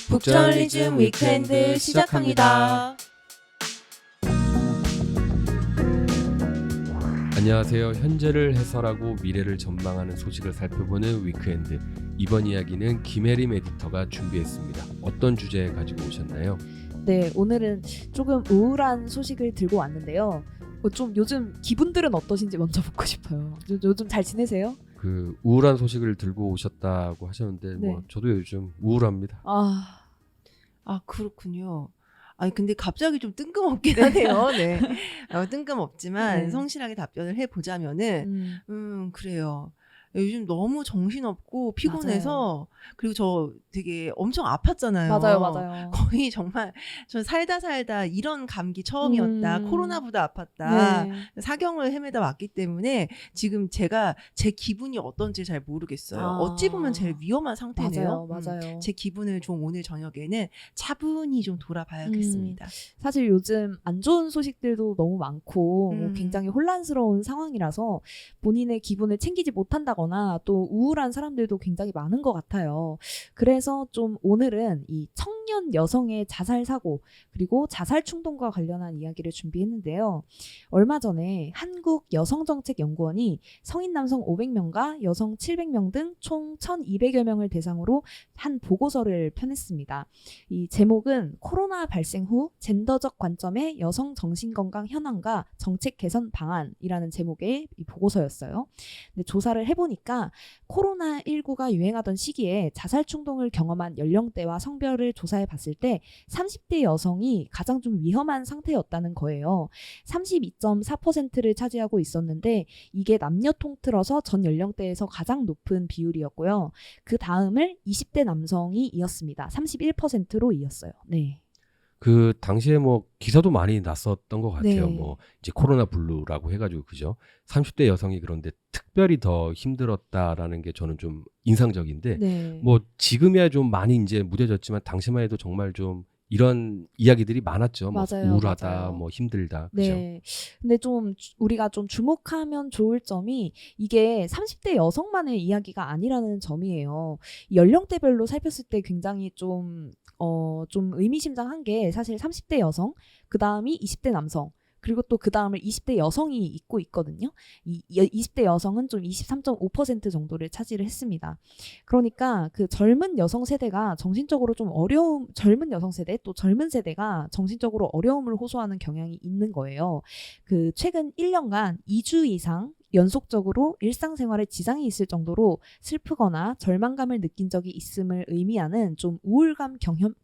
북저널리즘 위크엔드 시작합니다. 안녕하세요. 현재를 해설하고 미래를 전망하는 소식을 살펴보는 위크엔드. 이번 이야기는 김혜림 에디터가 준비했습니다. 어떤 주제 가지고 오셨나요? 네, 오늘은 조금 우울한 소식을 들고 왔는데요. 좀 요즘 기분들은 어떠신지 먼저 묻고 싶어요. 요즘 잘 지내세요? 그 우울한 소식을 들고 오셨다고 하셨는데 네. 뭐 저도 요즘 우울합니다. 아, 그렇군요. 아니 근데 갑자기 좀 뜬금없긴 하네요. 네. 뜬금없지만 네. 성실하게 답변을 해보자면은 그래요. 요즘 너무 정신없고 피곤해서 그리고 저 되게 엄청 아팠잖아요. 맞아요. 거의 정말 저 살다 이런 감기 처음이었다. 코로나보다 아팠다. 네. 사경을 헤매다 왔기 때문에 지금 제가 제 기분이 어떤지 잘 모르겠어요. 아. 어찌 보면 제일 위험한 상태네요. 맞아요. 제 기분을 좀 오늘 저녁에는 차분히 좀 돌아봐야겠습니다. 사실 요즘 안 좋은 소식들도 너무 많고 뭐 음. 굉장히 혼란스러운 상황이라서 본인의 기분을 챙기지 못한다거나 또 우울한 사람들도 굉장히 많은 것 같아요. 그래서 좀 오늘은 이 청년 여성의 자살 사고 그리고 자살 충동과 관련한 이야기를 준비했는데요. 얼마 전에 한국여성정책연구원이 성인 남성 500명과 여성 700명 등 총 1200여 명을 대상으로 한 보고서를 펴냈습니다. 이 제목은 코로나 발생 후 젠더적 관점의 여성 정신건강 현황과 정책 개선 방안이라는 제목의 이 보고서였어요. 근데 조사를 해보니까 코로나19가 유행하던 시기에 자살 충동을 경험한 연령대와 성별을 조사해 봤을 때 30대 여성이 가장 좀 위험한 상태였다는 거예요. 32.4%를 차지하고 있었는데 이게 남녀 통틀어서 전 연령대에서 가장 높은 비율이었고요. 그 다음을 20대 남성이 이었습니다. 31%로 이었어요. 네. 그 당시에 뭐 기사도 많이 났었던 것 같아요. 네. 뭐 이제 코로나 블루라고 해가지고 그죠? 30대 여성이 그런데 특별히 더 힘들었다라는 게 저는 좀 인상적인데 네. 뭐 지금이야 좀 많이 이제 무뎌졌지만 당시만 해도 정말 좀 이런 이야기들이 많았죠. 뭐 맞아요, 우울하다, 맞아요. 뭐 힘들다, 그죠? 네. 근데 좀 우리가 좀 주목하면 좋을 점이 이게 30대 여성만의 이야기가 아니라는 점이에요. 연령대별로 살폈을 때 굉장히 좀 의미심장한 게 사실 30대 여성, 그 다음이 20대 남성, 그리고 또 그 다음을 20대 여성이 잇고 있거든요. 이 20대 여성은 좀 23.5% 정도를 차지를 했습니다. 그러니까 그 젊은 여성 세대가 정신적으로 좀 젊은 여성 세대 또 젊은 세대가 정신적으로 어려움을 호소하는 경향이 있는 거예요. 그 최근 1년간 2주 이상 연속적으로 일상생활에 지장이 있을 정도로 슬프거나 절망감을 느낀 적이 있음을 의미하는 좀 우울감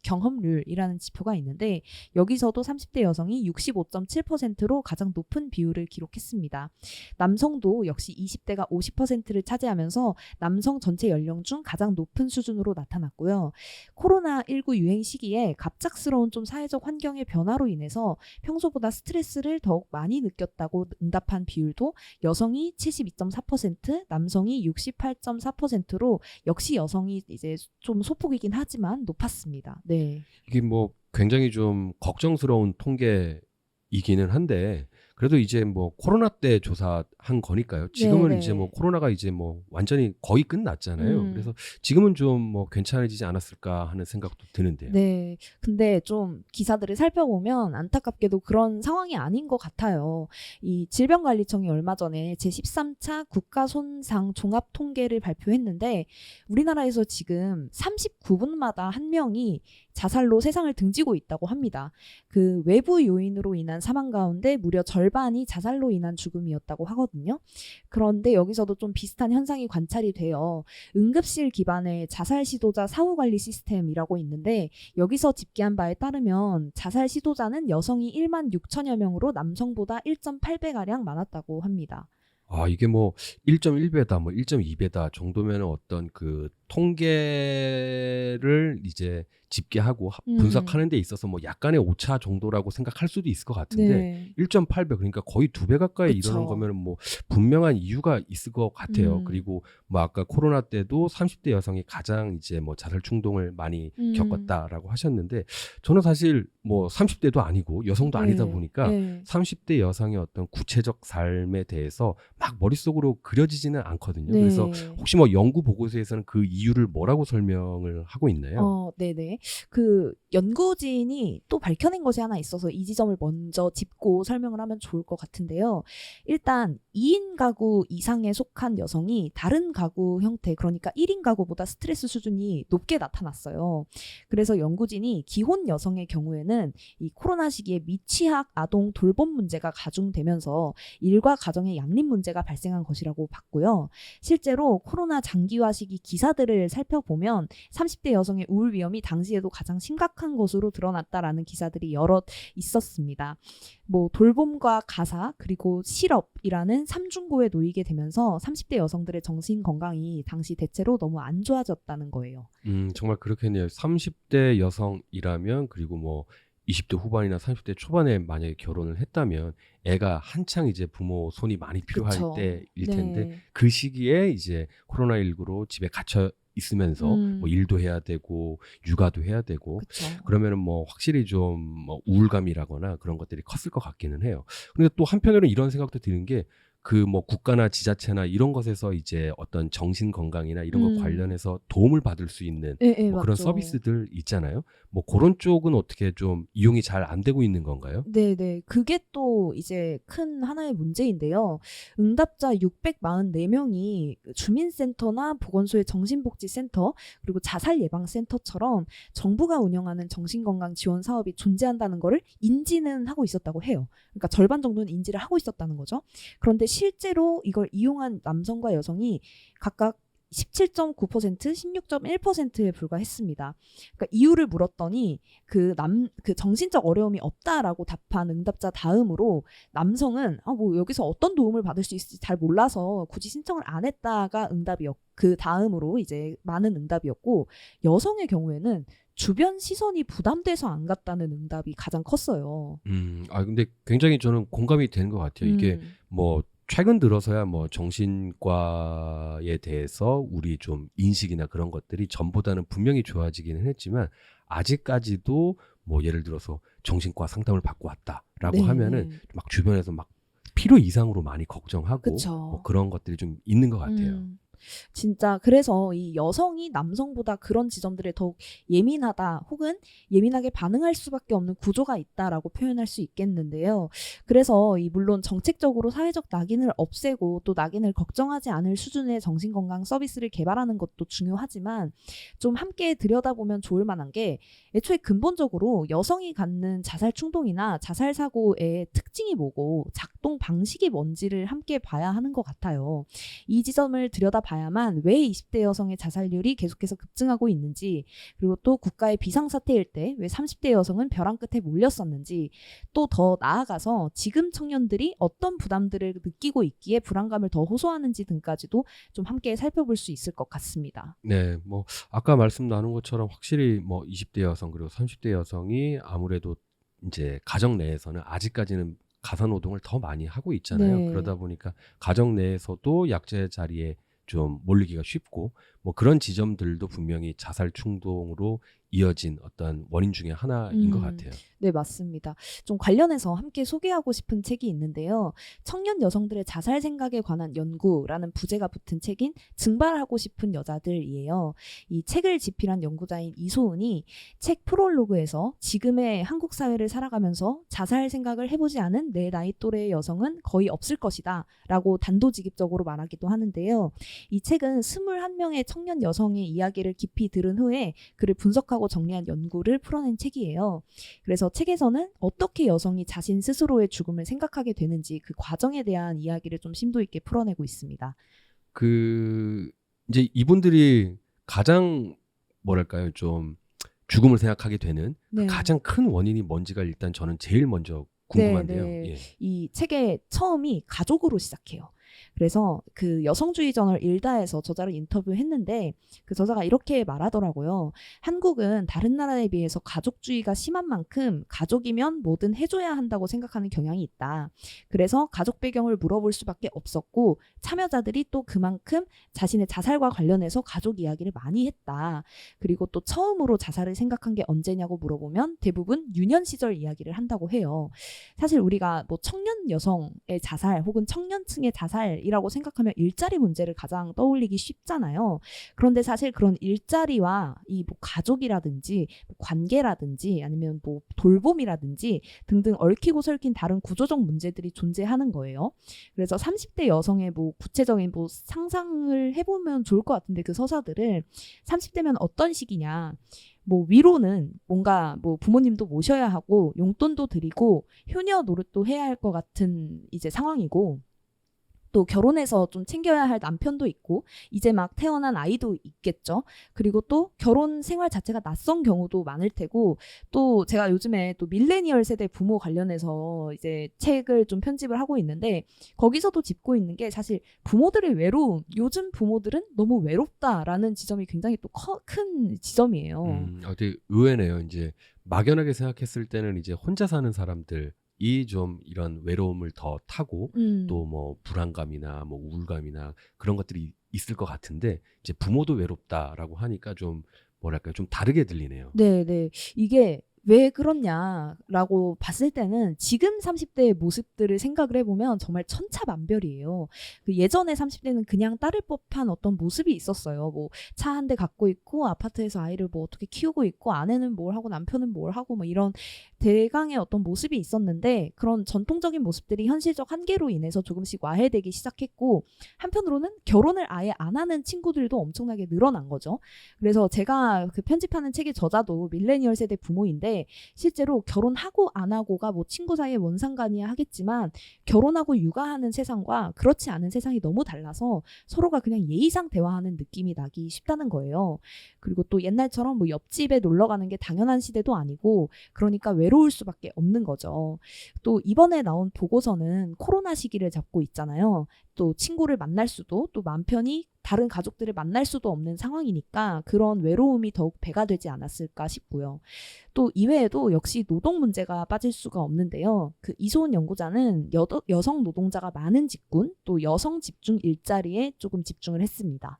경험률이라는 지표가 있는데 여기서도 30대 여성이 65.7%로 가장 높은 비율을 기록했습니다. 남성도 역시 20대가 50%를 차지하면서 남성 전체 연령 중 가장 높은 수준으로 나타났고요. 코로나19 유행 시기에 갑작스러운 좀 사회적 환경의 변화로 인해서 평소보다 스트레스를 더욱 많이 느꼈다고 응답한 비율도 여성이 72.4%, 남성이 68.4%로 역시 여성이 이제 좀 소폭이긴 하지만 높았습니다. 네. 이게 뭐 굉장히 좀 걱정스러운 통계이기는 한데 그래도 이제 뭐 코로나 때 조사한 거니까요. 지금은 네. 이제 뭐 코로나가 이제 뭐 완전히 거의 끝났잖아요. 그래서 지금은 좀 뭐 괜찮아지지 않았을까 하는 생각도 드는데요. 네. 근데 좀 기사들을 살펴보면 안타깝게도 그런 상황이 아닌 것 같아요. 이 질병관리청이 얼마 전에 제13차 국가손상 종합 통계를 발표했는데 우리나라에서 지금 39분마다 한 명이 자살로 세상을 등지고 있다고 합니다. 그 외부 요인으로 인한 사망 가운데 무려 절반이 자살로 인한 죽음이었다고 하거든요. 그런데 여기서도 좀 비슷한 현상이 관찰이 돼요. 응급실 기반의 자살 시도자 사후 관리 시스템이라고 있는데 여기서 집계한 바에 따르면 자살 시도자는 여성이 1만 6천여 명으로 남성보다 1.8배가량 많았다고 합니다. 아, 이게 뭐 1.1배다, 뭐 1.2배다 정도면 어떤 그 통계를 이제 집계하고 분석하는 데 있어서 뭐 약간의 오차 정도라고 생각할 수도 있을 것 같은데 네. 1.8배 그러니까 거의 2배 가까이 그쵸. 이러는 거면 뭐 분명한 이유가 있을 것 같아요. 그리고 뭐 아까 코로나 때도 30대 여성이 가장 이제 뭐 자살 충동을 많이 겪었다라고 하셨는데 저는 사실 뭐 30대도 아니고 여성도 아니다 보니까 30대 여성의 어떤 구체적 삶에 대해서 막 머릿속으로 그려지지는 않거든요. 그래서 혹시 뭐 연구 보고서에서는 그 이유를 뭐라고 설명을 하고 있나요? 네네. 그 연구진이 또 밝혀낸 것이 하나 있어서 이 지점을 먼저 짚고 설명을 하면 좋을 것 같은데요. 일단 2인 가구 이상에 속한 여성이 다른 가구 형태, 그러니까 1인 가구보다 스트레스 수준이 높게 나타났어요. 그래서 연구진이 기혼 여성의 경우에는 이 코로나 시기에 미취학 아동 돌봄 문제가 가중되면서 일과 가정의 양립 문제가 발생한 것이라고 봤고요. 실제로 코로나 장기화 시기 기사들을 살펴보면 30대 여성의 우울 위험이 당시에도 가장 심각한 것으로 드러났다라는 기사들이 여럿 있었습니다. 뭐 돌봄과 가사 그리고 실업이라는 삼중고에 놓이게 되면서 30대 여성들의 정신 건강이 당시 대체로 너무 안 좋아졌다는 거예요. 정말 그렇겠네요. 30대 여성이라면 그리고 뭐 20대 후반이나 30대 초반에 만약에 결혼을 했다면 애가 한창 이제 부모 손이 많이 필요할 그쵸. 때일 텐데 네. 그 시기에 이제 코로나19로 집에 갇혀 있으면서 뭐 일도 해야 되고 육아도 해야 되고 그쵸. 그러면은 뭐 확실히 좀 뭐 우울감이라거나 그런 것들이 컸을 것 같기는 해요. 그런데 또 한편으로는 이런 생각도 드는 게 그 뭐 국가나 지자체나 이런 것에서 이제 어떤 정신 건강이나 이런 것 관련해서 도움을 받을 수 있는 네, 뭐 그런 맞죠. 서비스들 있잖아요. 뭐 그런 쪽은 어떻게 좀 이용이 잘 안 되고 있는 건가요? 네네. 그게 또 이제 큰 하나의 문제인데요. 응답자 644명이 주민센터나 보건소의 정신복지센터 그리고 자살예방센터처럼 정부가 운영하는 정신건강 지원 사업이 존재한다는 거를 인지는 하고 있었다고 해요. 그러니까 절반 정도는 인지를 하고 있었다는 거죠. 그런데 실제로 이걸 이용한 남성과 여성이 각각 17.9%, 16.1%에 불과했습니다. 그러니까 이유를 물었더니 그 정신적 어려움이 없다라고 답한 응답자 다음으로 남성은 뭐 여기서 어떤 도움을 받을 수 있을지 잘 몰라서 굳이 신청을 안 했다가 그 다음으로 이제 많은 응답이었고, 여성의 경우에는 주변 시선이 부담돼서 안 갔다는 응답이 가장 컸어요. 근데 굉장히 저는 공감이 되는 것 같아요. 이게 뭐 최근 들어서야 뭐 정신과에 대해서 우리 좀 인식이나 그런 것들이 전보다는 분명히 좋아지기는 했지만 아직까지도 뭐 예를 들어서 정신과 상담을 받고 왔다라고 네. 하면은 막 주변에서 막 필요 이상으로 많이 걱정하고 그쵸. 뭐 그런 것들이 좀 있는 것 같아요. 진짜 그래서 이 여성이 남성보다 그런 지점들에 더욱 예민하다 혹은 예민하게 반응할 수밖에 없는 구조가 있다라고 표현할 수 있겠는데요. 그래서 물론 정책적으로 사회적 낙인을 없애고 또 낙인을 걱정하지 않을 수준의 정신건강 서비스를 개발하는 것도 중요하지만 좀 함께 들여다보면 좋을 만한 게 애초에 근본적으로 여성이 갖는 자살 충동이나 자살 사고의 특징이 뭐고 작동 방식이 뭔지를 함께 봐야 하는 것 같아요. 이 지점을 들여다봐야만 왜 20대 여성의 자살률이 계속해서 급증하고 있는지, 그리고 또 국가의 비상사태일 때 왜 30대 여성은 벼랑 끝에 몰렸었는지, 또 더 나아가서 지금 청년들이 어떤 부담들을 느끼고 있기에 불안감을 더 호소하는지 등까지도 좀 함께 살펴볼 수 있을 것 같습니다. 네, 뭐 아까 말씀 나눈 것처럼 확실히 뭐 20대 여성 그리고 30대 여성이 아무래도 이제 가정 내에서는 아직까지는 가사노동을 더 많이 하고 있잖아요. 네. 그러다 보니까 가정 내에서도 약자의 자리에 좀 몰리기가 쉽고 뭐 그런 지점들도 분명히 자살 충동으로 이어진 어떤 원인 중에 하나인 것 같아요. 네, 맞습니다. 좀 관련해서 함께 소개하고 싶은 책이 있는데요. 청년 여성들의 자살 생각에 관한 연구라는 부제가 붙은 책인 증발하고 싶은 여자들이에요. 이 책을 집필한 연구자인 이소은이 책 프롤로그에서 지금의 한국 사회를 살아가면서 자살 생각을 해보지 않은 내 나이 또래의 여성은 거의 없을 것이다 라고 단도직입적으로 말하기도 하는데요. 이 책은 21명의 청년 여성의 이야기를 깊이 들은 후에 그를 분석하고 정리한 연구를 풀어낸 책이에요. 그래서 책에서는 어떻게 여성이 자신 스스로의 죽음을 생각하게 되는지 그 과정에 대한 이야기를 좀 심도 있게 풀어내고 있습니다. 이제 이분들이 가장 뭐랄까요, 좀 죽음을 생각하게 되는 네. 가장 큰 원인이 뭔지가 일단 저는 제일 먼저 궁금한데요. 네. 예. 이 책의 처음이 가족으로 시작해요. 그래서 그 여성주의 저널 일다에서 저자를 인터뷰했는데 그 저자가 이렇게 말하더라고요. 한국은 다른 나라에 비해서 가족주의가 심한 만큼 가족이면 뭐든 해줘야 한다고 생각하는 경향이 있다. 그래서 가족 배경을 물어볼 수밖에 없었고 참여자들이 또 그만큼 자신의 자살과 관련해서 가족 이야기를 많이 했다. 그리고 또 처음으로 자살을 생각한 게 언제냐고 물어보면 대부분 유년 시절 이야기를 한다고 해요. 사실 우리가 뭐 청년 여성의 자살 혹은 청년층의 자살 자살이라고 생각하면 일자리 문제를 가장 떠올리기 쉽잖아요. 그런데 사실 그런 일자리와 이 뭐 가족이라든지 뭐 관계라든지 아니면 뭐 돌봄이라든지 등등 얽히고 설킨 다른 구조적 문제들이 존재하는 거예요. 그래서 30대 여성의 뭐 구체적인 뭐 상상을 해보면 좋을 것 같은데 그 서사들을 30대면 어떤 시기냐. 뭐 위로는 뭔가 뭐 부모님도 모셔야 하고 용돈도 드리고 효녀 노릇도 해야 할 것 같은 이제 상황이고 또 결혼해서 좀 챙겨야 할 남편도 있고 이제 막 태어난 아이도 있겠죠. 그리고 또 결혼 생활 자체가 낯선 경우도 많을 테고 또 제가 요즘에 또 밀레니얼 세대 부모 관련해서 이제 책을 좀 편집을 하고 있는데 거기서도 짚고 있는 게 사실 부모들의 외로움, 요즘 부모들은 너무 외롭다라는 지점이 굉장히 또 큰 지점이에요. 되게 의외네요. 이제 막연하게 생각했을 때는 이제 혼자 사는 사람들 이 좀 이런 외로움을 더 타고 또 뭐 불안감이나 뭐 우울감이나 그런 것들이 있을 것 같은데 이제 부모도 외롭다라고 하니까 좀 뭐랄까요, 좀 다르게 들리네요. 네. 이게 왜 그렇냐라고 봤을 때는 지금 30대의 모습들을 생각을 해보면 정말 천차만별이에요. 그 예전에 30대는 그냥 따를 법한 어떤 모습이 있었어요. 뭐 차 한 대 갖고 있고 아파트에서 아이를 뭐 어떻게 키우고 있고 아내는 뭘 하고 남편은 뭘 하고 뭐 이런 대강의 어떤 모습이 있었는데 그런 전통적인 모습들이 현실적 한계로 인해서 조금씩 와해되기 시작했고 한편으로는 결혼을 아예 안 하는 친구들도 엄청나게 늘어난 거죠. 그래서 제가 그 편집하는 책의 저자도 밀레니얼 세대 부모인데 실제로 결혼하고 안 하고가 뭐 친구 사이에 뭔 상관이야 하겠지만 결혼하고 육아하는 세상과 그렇지 않은 세상이 너무 달라서 서로가 그냥 예의상 대화하는 느낌이 나기 쉽다는 거예요. 그리고 또 옛날처럼 뭐 옆집에 놀러 가는 게 당연한 시대도 아니고 그러니까 외로울 수밖에 없는 거죠. 또 이번에 나온 보고서는 코로나 시기를 잡고 있잖아요. 또 친구를 만날 수도 또 마음 편히 다른 가족들을 만날 수도 없는 상황이니까 그런 외로움이 더욱 배가 되지 않았을까 싶고요. 또 이외에도 역시 노동 문제가 빠질 수가 없는데요. 그 이소은 연구자는 여성 노동자가 많은 직군 또 여성 집중 일자리에 조금 집중을 했습니다.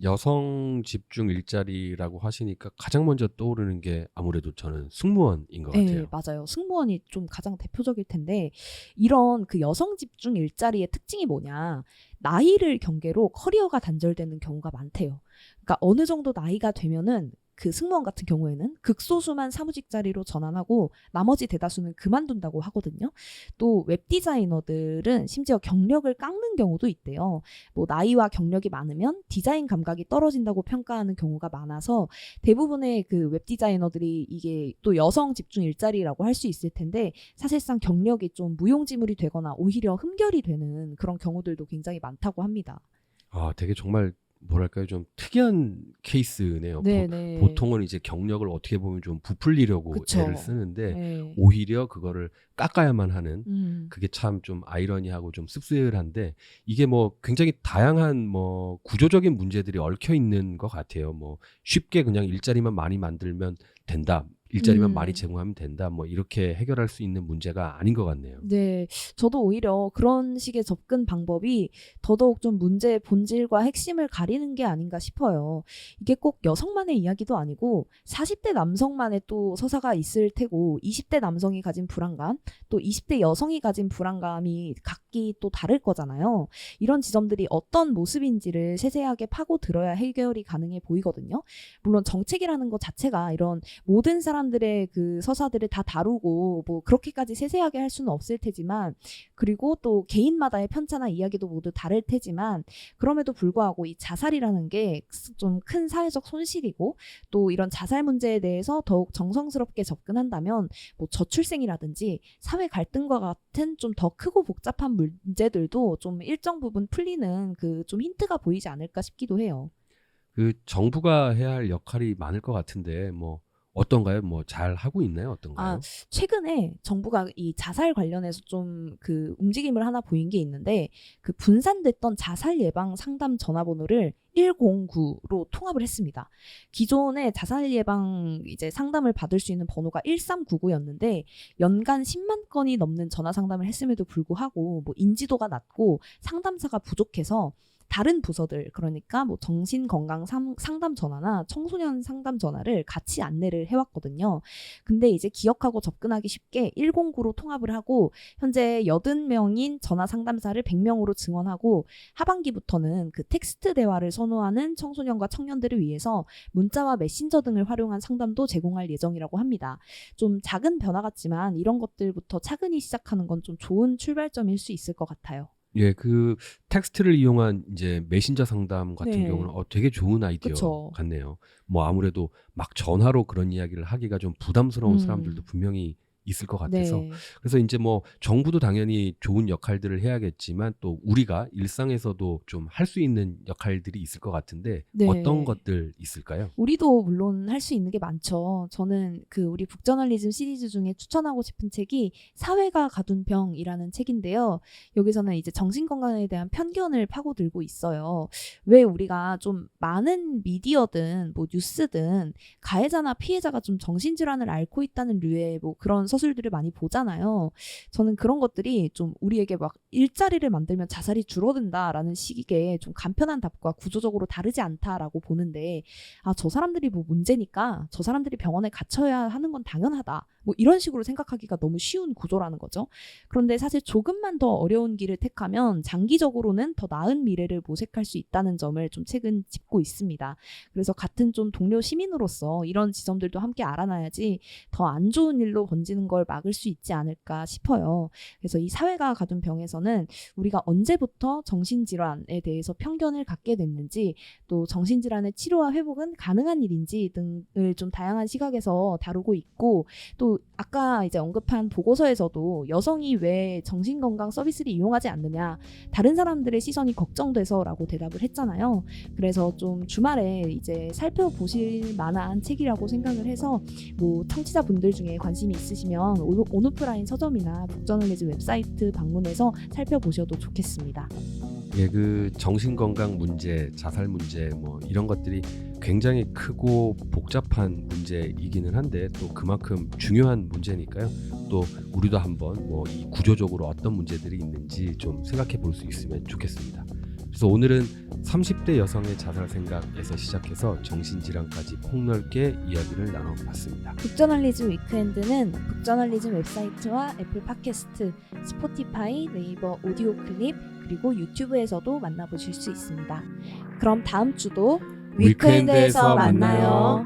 여성 집중 일자리라고 하시니까 가장 먼저 떠오르는 게 아무래도 저는 승무원인 것 같아요. 네, 맞아요. 승무원이 좀 가장 대표적일 텐데 이런 그 여성 집중 일자리의 특징이 뭐냐. 나이를 경계로 커리어가 단절되는 경우가 많대요. 그러니까 어느 정도 나이가 되면은 그 승무원 같은 경우에는 극소수만 사무직 자리로 전환하고 나머지 대다수는 그만둔다고 하거든요. 또 웹디자이너들은 심지어 경력을 깎는 경우도 있대요. 뭐 나이와 경력이 많으면 디자인 감각이 떨어진다고 평가하는 경우가 많아서 대부분의 그 웹디자이너들이 이게 또 여성 집중 일자리라고 할 수 있을 텐데 사실상 경력이 좀 무용지물이 되거나 오히려 흠결이 되는 그런 경우들도 굉장히 많다고 합니다. 되게 정말 뭐랄까요, 좀 특이한 케이스네요. 네네. 보통은 이제 경력을 어떻게 보면 좀 부풀리려고 그쵸. 애를 쓰는데 네. 오히려 그거를 깎아야만 하는 그게 참 좀 아이러니하고 좀 씁쓸한데 이게 뭐 굉장히 다양한 뭐 구조적인 문제들이 얽혀 있는 것 같아요. 뭐 쉽게 그냥 일자리만 많이 만들면 된다. 일자리만 많이 제공하면 된다. 뭐 이렇게 해결할 수 있는 문제가 아닌 것 같네요. 네, 저도 오히려 그런 식의 접근 방법이 더더욱 좀 문제의 본질과 핵심을 가리는 게 아닌가 싶어요. 이게 꼭 여성만의 이야기도 아니고 40대 남성만의 또 서사가 있을 테고 20대 남성이 가진 불안감, 또 20대 여성이 가진 불안감이 각기 또 다를 거잖아요. 이런 지점들이 어떤 모습인지를 세세하게 파고들어야 해결이 가능해 보이거든요. 물론 정책이라는 것 자체가 이런 모든 사람들의 그 서사들을 다 다루고 뭐 그렇게까지 세세하게 할 수는 없을 테지만 그리고 또 개인마다의 편차나 이야기도 모두 다를 테지만 그럼에도 불구하고 이 자살이라는 게 좀 큰 사회적 손실이고 또 이런 자살 문제에 대해서 더욱 정성스럽게 접근한다면 뭐 저출생이라든지 사회 갈등과 같은 좀 더 크고 복잡한 문제들도 좀 일정 부분 풀리는 그 좀 힌트가 보이지 않을까 싶기도 해요. 그 정부가 해야 할 역할이 많을 것 같은데 뭐 어떤가요? 뭐 잘 하고 있나요? 어떤가요? 최근에 정부가 이 자살 관련해서 좀 그 움직임을 하나 보인 게 있는데 그 분산됐던 자살 예방 상담 전화번호를 109로 통합을 했습니다. 기존에 자살 예방 이제 상담을 받을 수 있는 번호가 1399였는데 연간 10만 건이 넘는 전화 상담을 했음에도 불구하고 뭐 인지도가 낮고 상담사가 부족해서 다른 부서들 그러니까 뭐 정신건강 상담 전화나 청소년 상담 전화를 같이 안내를 해왔거든요. 근데 이제 기억하고 접근하기 쉽게 109로 통합을 하고 현재 80명인 전화 상담사를 100명으로 증원하고 하반기부터는 그 텍스트 대화를 선호하는 청소년과 청년들을 위해서 문자와 메신저 등을 활용한 상담도 제공할 예정이라고 합니다. 좀 작은 변화 같지만 이런 것들부터 차근히 시작하는 건 좀 좋은 출발점일 수 있을 것 같아요. 예, 그 텍스트를 이용한 이제 메신저 상담 같은 네. 경우는 되게 좋은 아이디어 그쵸. 같네요. 뭐 아무래도 막 전화로 그런 이야기를 하기가 좀 부담스러운 사람들도 분명히 있을 것 같아서 네. 그래서 이제 뭐 정부도 당연히 좋은 역할들을 해야겠지만 또 우리가 일상에서도 좀 할 수 있는 역할들이 있을 것 같은데 네. 어떤 것들 있을까요? 우리도 물론 할 수 있는 게 많죠. 저는 그 우리 북저널리즘 시리즈 중에 추천하고 싶은 책이 사회가 가둔 병이라는 책인데요. 여기서는 이제 정신건강에 대한 편견을 파고들고 있어요. 왜 우리가 좀 많은 미디어든 뭐 뉴스든 가해자나 피해자가 좀 정신질환을 앓고 있다는 류의 뭐 그런 서술들을 많이 보잖아요. 저는 그런 것들이 좀 우리에게 막 일자리를 만들면 자살이 줄어든다라는 식의 좀 간편한 답과 구조적으로 다르지 않다라고 보는데 저 사람들이 뭐 문제니까 저 사람들이 병원에 갇혀야 하는 건 당연하다. 뭐 이런 식으로 생각하기가 너무 쉬운 구조라는 거죠. 그런데 사실 조금만 더 어려운 길을 택하면 장기적으로는 더 나은 미래를 모색할 수 있다는 점을 좀 최근 짚고 있습니다. 그래서 같은 좀 동료 시민으로서 이런 지점들도 함께 알아놔야지 더 안 좋은 일로 번지는 걸 막을 수 있지 않을까 싶어요. 그래서 이 사회가 가둔 병에서는 우리가 언제부터 정신질환에 대해서 편견을 갖게 됐는지 또 정신질환의 치료와 회복은 가능한 일인지 등을 좀 다양한 시각에서 다루고 있고 또 아까 이제 언급한 보고서에서도 여성이 왜 정신건강 서비스를 이용하지 않느냐 다른 사람들의 시선이 걱정돼서라고 대답을 했잖아요. 그래서 좀 주말에 이제 살펴보실 만한 책이라고 생각을 해서 뭐 청취자분들 중에 관심이 있으시면 온오프라인 서점이나 북저널리즘 웹사이트 방문해서 살펴보셔도 좋겠습니다. 예, 그 정신건강 문제, 자살 문제 뭐 이런 것들이 굉장히 크고 복잡한 문제이기는 한데 또 그만큼 중요한 문제니까요. 또 우리도 한번 뭐 이 구조적으로 어떤 문제들이 있는지 좀 생각해 볼 수 있으면 좋겠습니다. 그래서 오늘은 30대 여성의 자살 생각에서 시작해서 정신질환까지 폭넓게 이야기를 나눠봤습니다. 북저널리즘 위크엔드는 북저널리즘 웹사이트와 애플 팟캐스트, 스포티파이, 네이버 오디오 클립 그리고 유튜브에서도 만나보실 수 있습니다. 그럼 다음 주도 위크엔드에서 만나요.